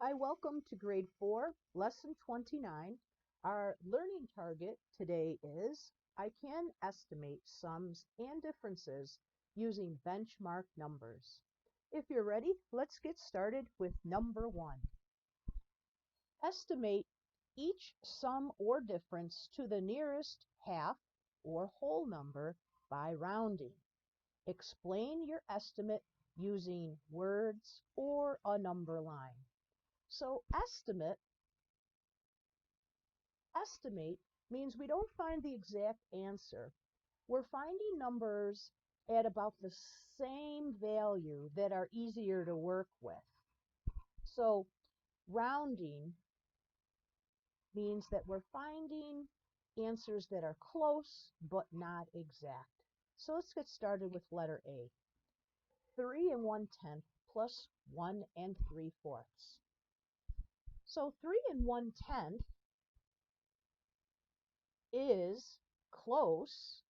Hi, welcome to grade 4, lesson 29. Our learning target today is I can estimate sums and differences using benchmark numbers. If you're ready, let's get started with number 1. Estimate each sum or difference to the nearest half or whole number by rounding. Explain your estimate using words or a number line. So estimate means we don't find the exact answer. We're finding numbers at about the same value that are easier to work with. So rounding means that we're finding answers that are close but not exact. So let's get started with letter A. 3 1/10 plus 1 3/4. So 3 1/10 is close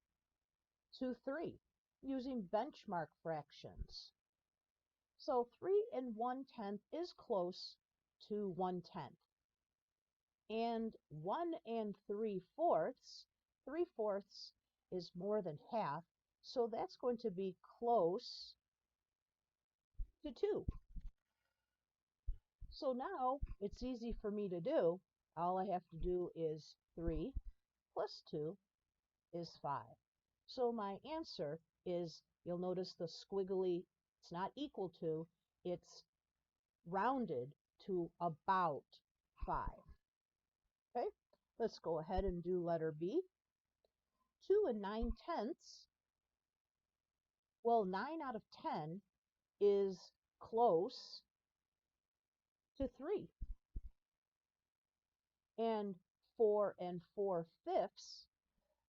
to 3 using benchmark fractions. So 3 1/10 is close to 1/10. And 1 3/4, 3/4 is more than half, so that's going to be close to 2. So now it's easy for me to do. All I have to do is 3 plus 2 is 5. So my answer is, you'll notice the squiggly, it's not equal to, it's rounded to about 5. Okay, let's go ahead and do letter B. 2 9/10. Well, 9 out of 10 is close to 3. And 4 4/5,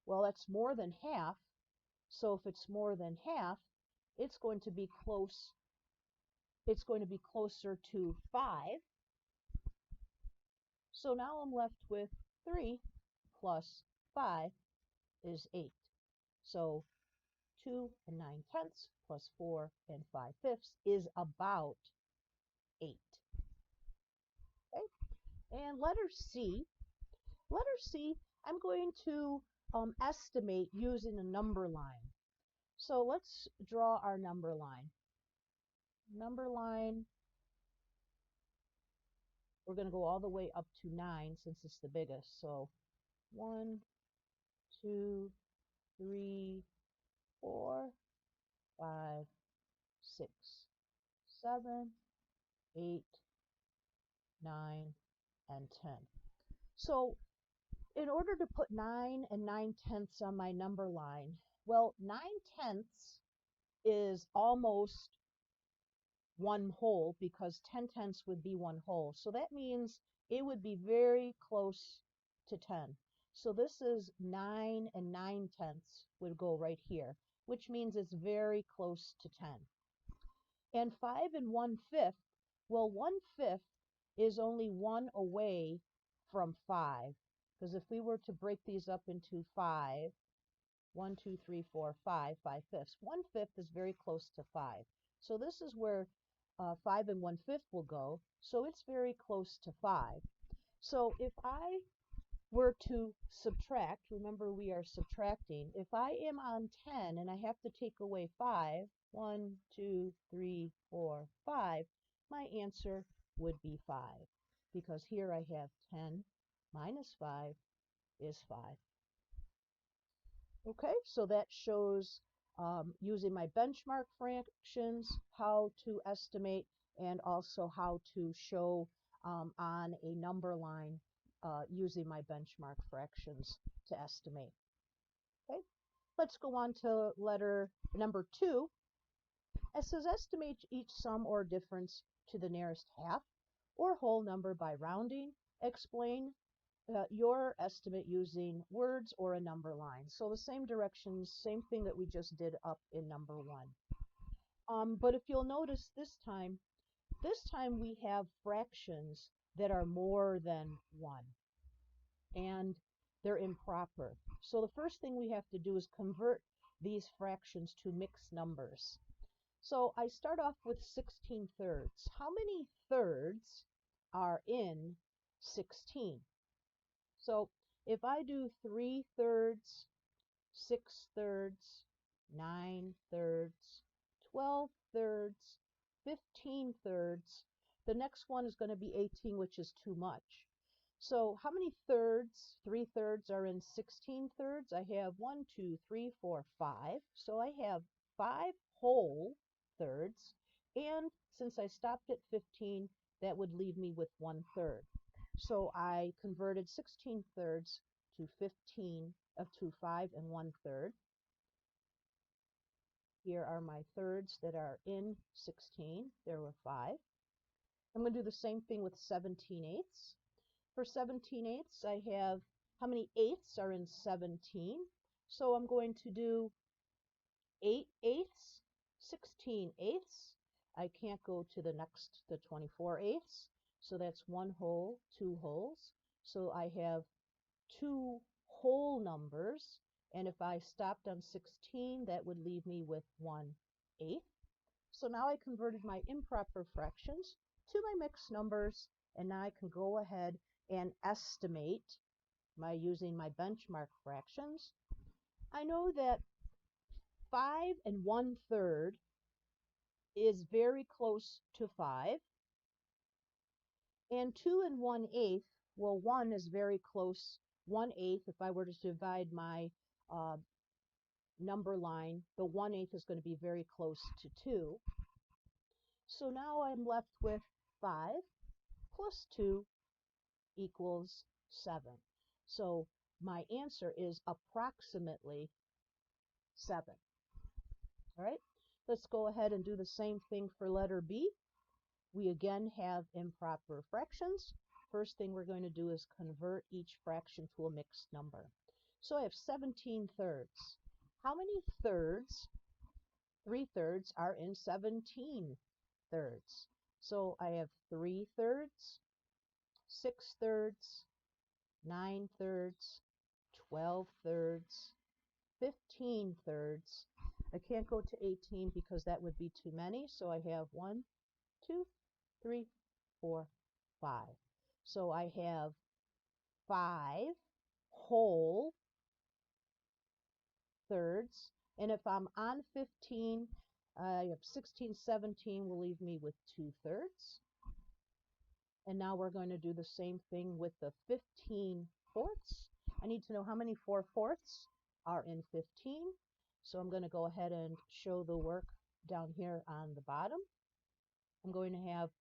well, that's more than half. So if it's more than half, it's going to be close. It's going to be closer to 5. So now I'm left with 3 plus 5 is 8. So 2 9/10 plus 4 5/5 is about 8. Okay? And letter C. Letter C, I'm going to estimate using a number line. So let's draw our number line. Number line, we're going to go all the way up to 9 since it's the biggest. So 1, 2, 3, 4, 5, 6, 7, 8, 9, and 10. So in order to put 9 9/10 on my number line, well, 9/10 is almost 1 whole because 10/10 would be 1 whole. So that means it would be very close to 10. So this is 9 9/10 would go right here, which means it's very close to 10. And 5 1/5, well, 1/5 is only 1 away from 5. Because if we were to break these up into 5, 1, 2, 3, 4, 5, 5/5, 1/5 is very close to 5. So this is where 5 1/5 will go. So it's very close to 5. So if I were to subtract, remember we are subtracting, if I am on 10 and I have to take away 5, 1, 2, 3, 4, 5, my answer would be 5. Because here I have 10 minus 5 is 5. Okay, so that shows using my benchmark fractions how to estimate and also how to show on a number line using my benchmark fractions to estimate. Okay, let's go on to letter number 2. It says estimate each sum or difference to the nearest half or whole number by rounding. Explain your estimate using words or a number line. So the same directions, same thing that we just did up in number 1. But if you'll notice this time we have fractions that are more than 1. And they're improper. So the first thing we have to do is convert these fractions to mixed numbers. So I start off with 16 thirds. How many thirds are in 16. So if I do 3/3, 6/3, 9/3, 12/3, 15/3, the next one is going to be 18, which is too much. So how many thirds, 3/3 are in 16/3? I have 1, 2, 3, 4, 5. So I have 5 whole thirds. And since I stopped at 15, that would leave me with 1/3. So I converted 16/3 to 15 to 5 and 1/3. Here are my thirds that are in 16. There were 5. I'm going to do the same thing with 17/8. For 17/8, I have how many eighths are in 17. So I'm going to do 8/8, 16/8. I can't go to the next, the 24/8. So that's 1 whole, 2 wholes. So I have 2 whole numbers. And if I stopped on 16, that would leave me with 1/8. So now I converted my improper fractions to my mixed numbers, and now I can go ahead and estimate by using my benchmark fractions. I know that 5 and 1/3 is very close to 5, and 2 and 1/8, well, 1 is very close. 1/8, if I were to divide my number line, the 1/8 is going to be very close to 2. So now I'm left with 5 plus 2 equals 7. So my answer is approximately 7. All right, let's go ahead and do the same thing for letter B. We again have improper fractions. First thing we're going to do is convert each fraction to a mixed number. So I have 17/3. How many thirds, 3/3, are in 17/3? So I have 3/3, 6/3, 9/3, 12/3, 15/3. I can't go to 18 because that would be too many. So I have 1, 2, 3, 4, 5. So I have 5 whole thirds. And if I'm on 15, I have 16, 17 will leave me with 2/3. And now we're going to do the same thing with the 15/4. I need to know how many 4/4 are in 15. So I'm going to go ahead and show the work down here on the bottom. I'm going to have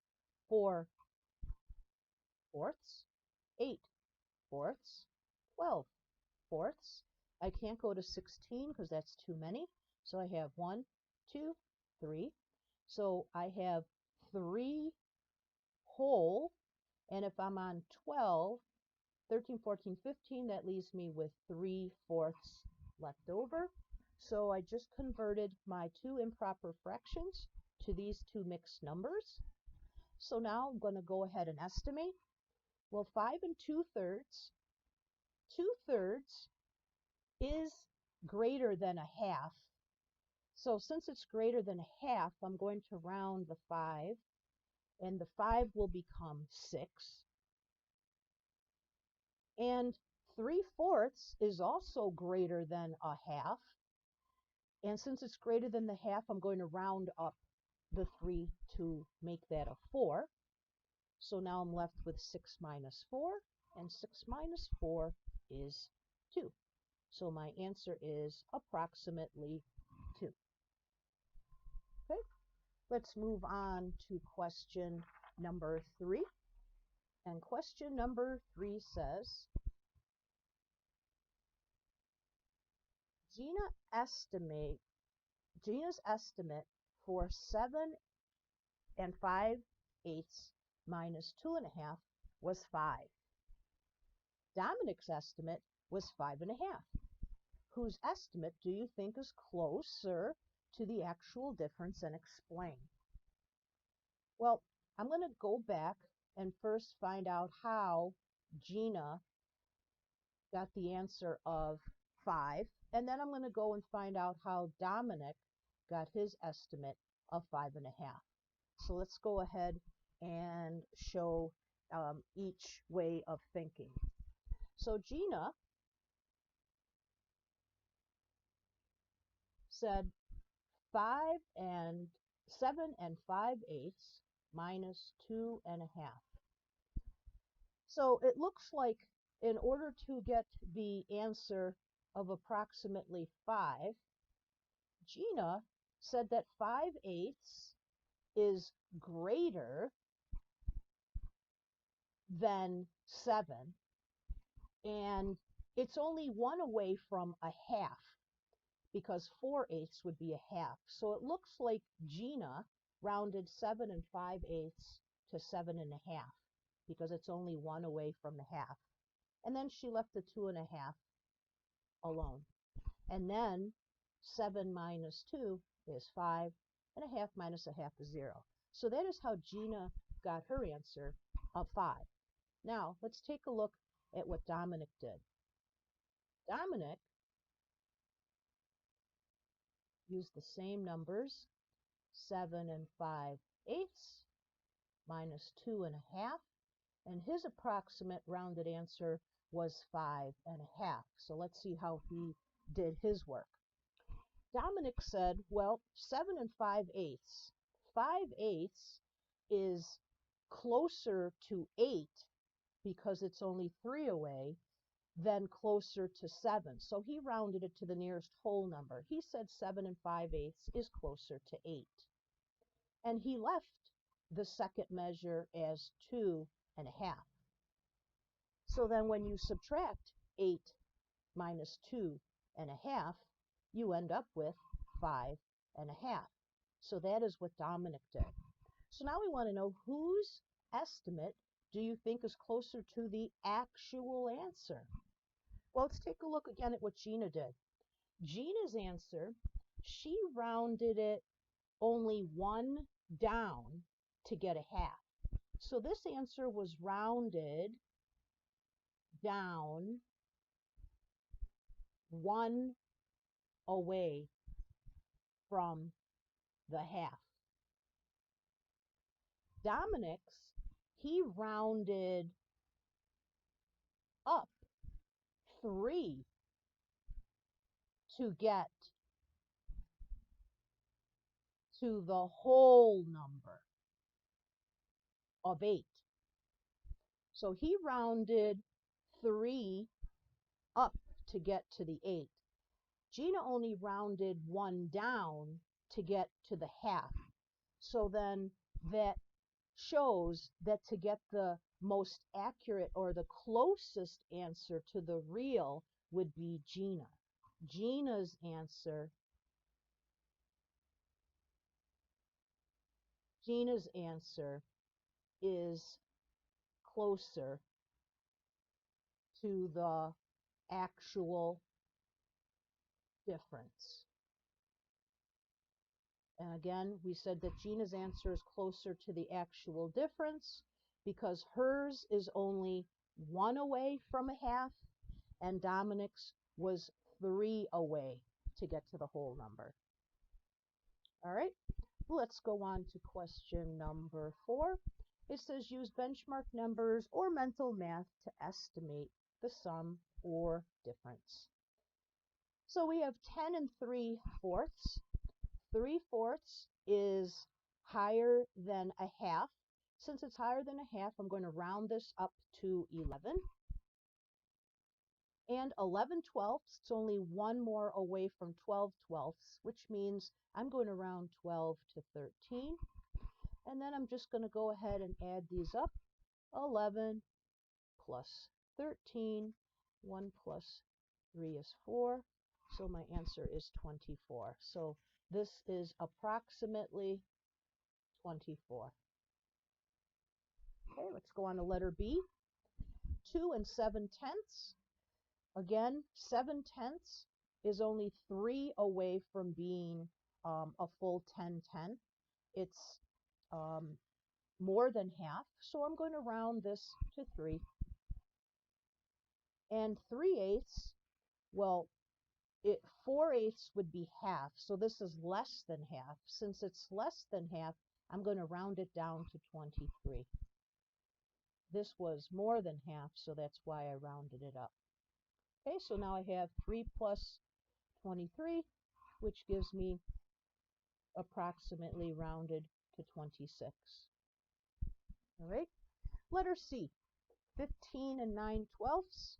4/4, 8/4, 12/4. I can't go to 16 because that's too many. So I have 1, 2, 3. So I have 3 whole. And if I'm on 12, 13, 14, 15, that leaves me with 3/4 left over. So I just converted my 2 improper fractions to these 2 mixed numbers. So now I'm going to go ahead and estimate. Well, 5 and 2/3, 2/3 is greater than a half. So since it's greater than a half, I'm going to round the 5, and the 5 will become 6. And 3/4 is also greater than a half. And since it's greater than the half, I'm going to round up the 3 to make that a 4. So now I'm left with 6 minus 4, and 6 minus 4 is 2. So my answer is approximately 2. Okay, let's move on to question number 3. And question number 3 says, Gina's estimate for 7 and 5/8 minus 2.5 was 5. Dominic's estimate was 5.5. Whose estimate do you think is closer to the actual difference, and explain? Well, I'm going to go back and first find out how Gina got the answer of 5, and then I'm going to go and find out how Dominic got his estimate of 5.5. So let's go ahead and show each way of thinking. So Gina said 7 and 5/8 minus 2.5. So it looks like in order to get the answer of approximately 5, Gina said that 5/8 is greater than 7, and it's only 1 away from a half, because 4/8 would be a half. So it looks like Gina rounded 7 and 5/8 to 7.5, because it's only 1 away from the half. And then she left the 2.5 alone. And then 7 minus 2 is 5, and a half minus a half is 0. So that is how Gina got her answer of 5. Now, let's take a look at what Dominic did. Dominic used the same numbers, 7 and 5/8 minus 2.5, and his approximate rounded answer was 5.5. So let's see how he did his work. Dominic said, well, 7 and 5/8. 5/8 is closer to 8 because it's only 3 away than closer to 7. So he rounded it to the nearest whole number. He said 7 and 5/8 is closer to 8. And he left the second measure as 2.5. So then when you subtract 8 minus 2.5, you end up with 5.5. So that is what Dominic did. So now we want to know, whose estimate do you think is closer to the actual answer? Well, let's take a look again at what Gina did. Gina's answer, she rounded it only 1 down to get a half. So this answer was rounded down 1 away from the half. Dominic's, he rounded up 3 to get to the whole number of 8. So he rounded 3 up to get to the 8. Gina only rounded 1 down to get to the half. So then that shows that to get the most accurate or the closest answer to the real would be Gina. Gina's answer is closer to the actual difference. And again, we said that Gina's answer is closer to the actual difference because hers is only 1 away from a half, and Dominic's was 3 away to get to the whole number. All right, let's go on to question number 4. It says use benchmark numbers or mental math to estimate the sum or difference. So we have 10 and 3/4. 3/4 is higher than a half. Since it's higher than a half, I'm going to round this up to 11. And 11/12, it's only 1 more away from 12/12, which means I'm going to round 12 to 13. And then I'm just going to go ahead and add these up. 11 plus 13, 1 plus 3 is 4. So my answer is 24. So this is approximately 24. Okay, let's go on to letter B. 2 and 7/10. Again, 7/10 is only 3 away from being a full 10/10. It's more than half, so I'm going to round this to 3. And 3/8, well, 4/8 would be half, so this is less than half. Since it's less than half, I'm going to round it down to 23. this was more than half, so that's why I rounded it up. Okay, so now I have 3 plus 23, which gives me approximately rounded to 26. All right, letter C, 15 and 9/12.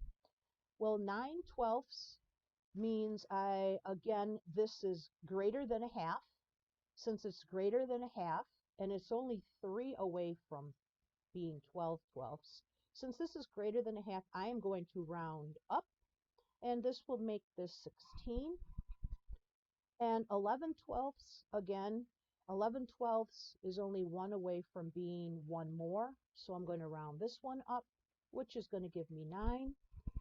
Well, 9/12 means again, this is greater than a half. Since it's greater than a half, and it's only 3 away from being 12/12, since this is greater than a half, I am going to round up, and this will make this 16. And 11/12, again, 11/12 is only 1 away from being 1 more, so I'm going to round this one up, which is going to give me 9,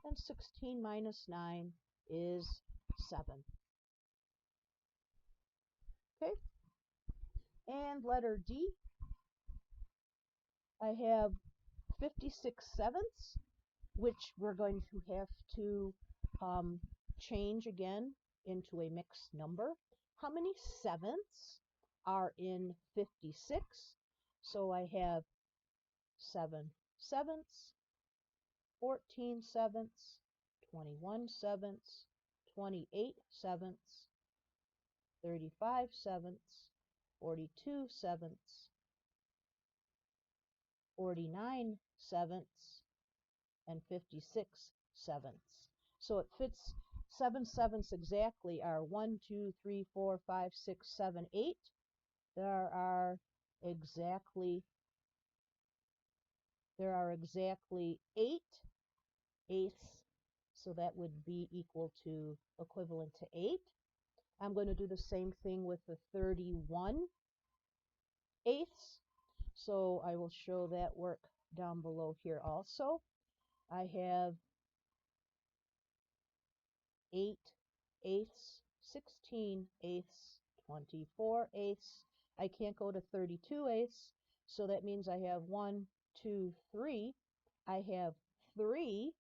and 16 minus 9 is 7. Okay, and letter D, I have 56/7, which we're going to have to change again into a mixed number. How many sevenths are in 56? So I have 7 sevenths, 14 sevenths, 21 sevenths, 28 sevenths, 35 sevenths, 42 sevenths, 49 sevenths, and 56 sevenths. So it fits 7 sevenths exactly are 1, 2, 3, 4, 5, 6, 7, 8. There are exactly 8 eighths, so that would be equal to equivalent to 8. I'm going to do the same thing with the 31 eighths, so I will show that work down below here also. I have 8 eighths, 16 eighths, 24 eighths. I can't go to 32 eighths, so that means I have 1, 2, 3. I have 3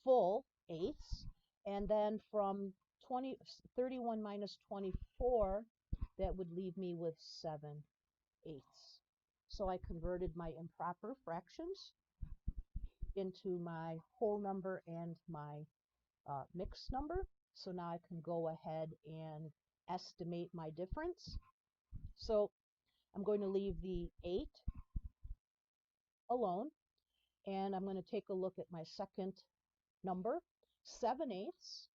full eighths, and then from 31 minus 24, that would leave me with 7 eighths. So I converted my improper fractions into my whole number and my mixed number. So now I can go ahead and estimate my difference. So I'm going to leave the 8 alone, and I'm going to take a look at my second number, 7 eighths.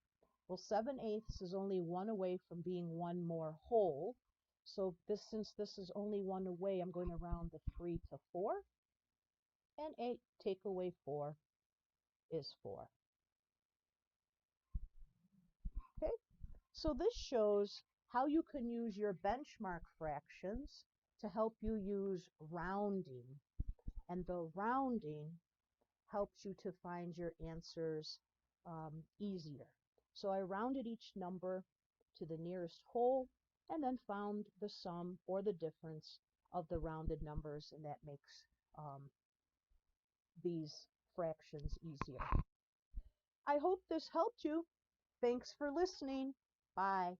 Well, 7 eighths is only 1 away from being 1 more whole. So since this is only 1 away, I'm going to round the 3 to 4. And 8 take away 4 is 4. Okay, so this shows how you can use your benchmark fractions to help you use rounding. And the rounding helps you to find your answers easier. So I rounded each number to the nearest whole and then found the sum or the difference of the rounded numbers, and that makes these fractions easier. I hope this helped you. Thanks for listening. Bye.